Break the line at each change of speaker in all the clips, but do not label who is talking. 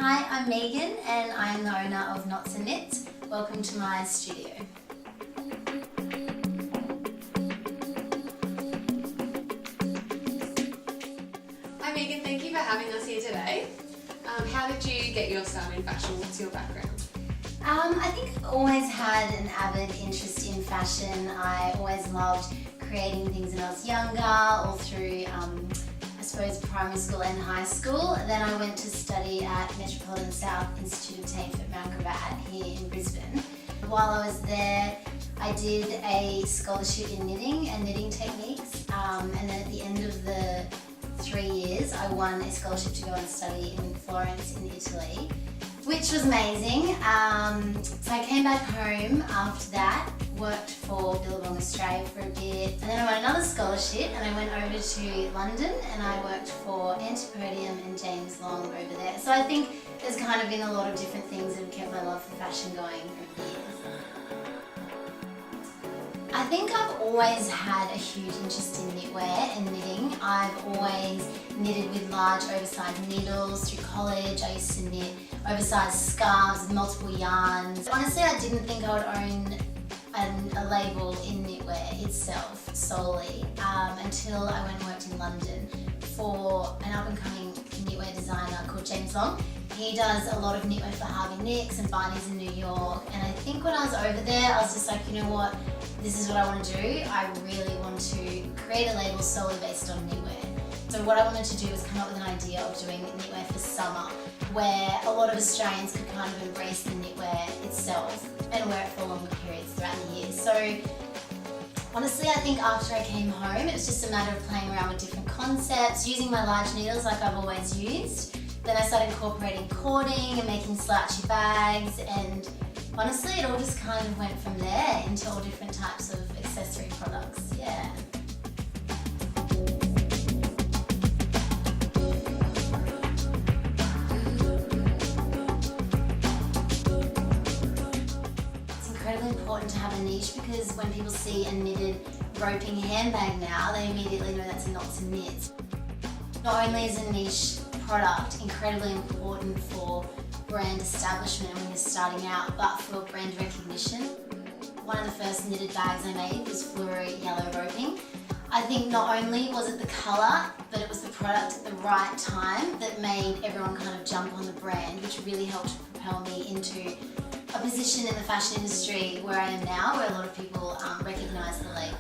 Hi, I'm Megan and I'm the owner of Knots and Knits. Welcome to my studio.
Hi Megan, thank you for having us here today. How did you get your start in fashion? What's your background?
I think I've always had an avid interest in fashion. I always loved creating things when I was younger, all through I suppose primary school and high school. Then I went to study at Metropolitan South Institute of TAFE at Mount Gravatt here in Brisbane. While I was there, I did a scholarship in knitting and knitting techniques, and then at the end of the 3 years I won a scholarship to go and study in Florence in Italy, which was amazing. So I came back home after that, worked for Billabong Australia for a bit, and then I won another scholarship and I went over to London and I worked for Antipodium and James Long over there. So I think there's kind of been a lot of different things that have kept my love for fashion going over the years. I think I've always had a huge interest in knitwear and knitting. I've always knitted with large oversized needles through college. I used to knit oversized scarves with multiple yarns. Honestly, I didn't think I would own a label in knitwear itself solely until I went and worked in London for an up-and-coming knitwear designer called James Long. He does a lot of knitwear for Harvey Nicks and Barney's in New York, and I think when I was over there I was just like, you know what, this is what I want to do. I really want to create a label solely based on knitwear. So what I wanted to do was come up with an idea of doing knitwear for summer, where a lot of Australians could kind of embrace the knitwear itself and wear it for longer periods throughout the year. So honestly, I think after I came home, it was just a matter of playing around with different concepts, using my large needles like I've always used. Then I started incorporating cording and making slouchy bags, and honestly, it all just kind of went from there into all different types of accessory products, yeah. It's incredibly important to have a niche because when people see a knitted roping handbag now, they immediately know that's a Knots and Knits. Not only is a niche product incredibly important for brand establishment when you're starting out, but for brand recognition. One of the first knitted bags I made was fluoro yellow roping. I think not only was it the colour, but it was the product at the right time that made everyone kind of jump on the brand, which really helped propel me into a position in the fashion industry where I am now, where a lot of people recognise the label.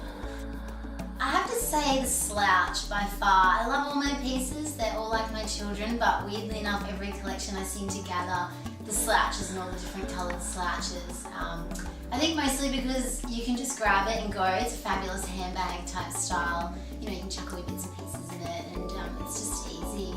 I have to say the slouch by far. I love all my pieces, they're all like my children, but weirdly enough every collection I seem to gather the slouches and all the different coloured slouches. I think mostly because you can just grab it and go. It's a fabulous handbag type style. You know, you can chuck all your bits and pieces in it, and it's just easy.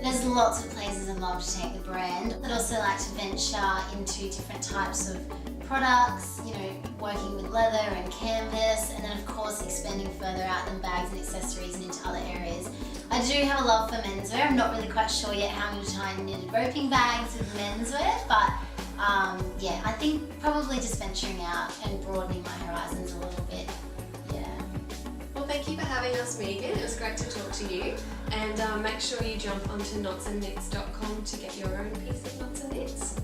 There's lots of places I'd love to take the brand. I'd also like to venture into different types of products, you know, working with leather and canvas, and then of course expanding further out than bags and accessories and into other areas. I do have a love for menswear. I'm not really quite sure yet how I'm going to tie knitted roping bags with menswear, but yeah, I think probably just venturing out and broadening my horizons a little bit. Yeah.
Well, thank you for having us, Megan. It was great to talk to you. And make sure you jump onto knotsandknits.com to get your own piece of Knots and Knits.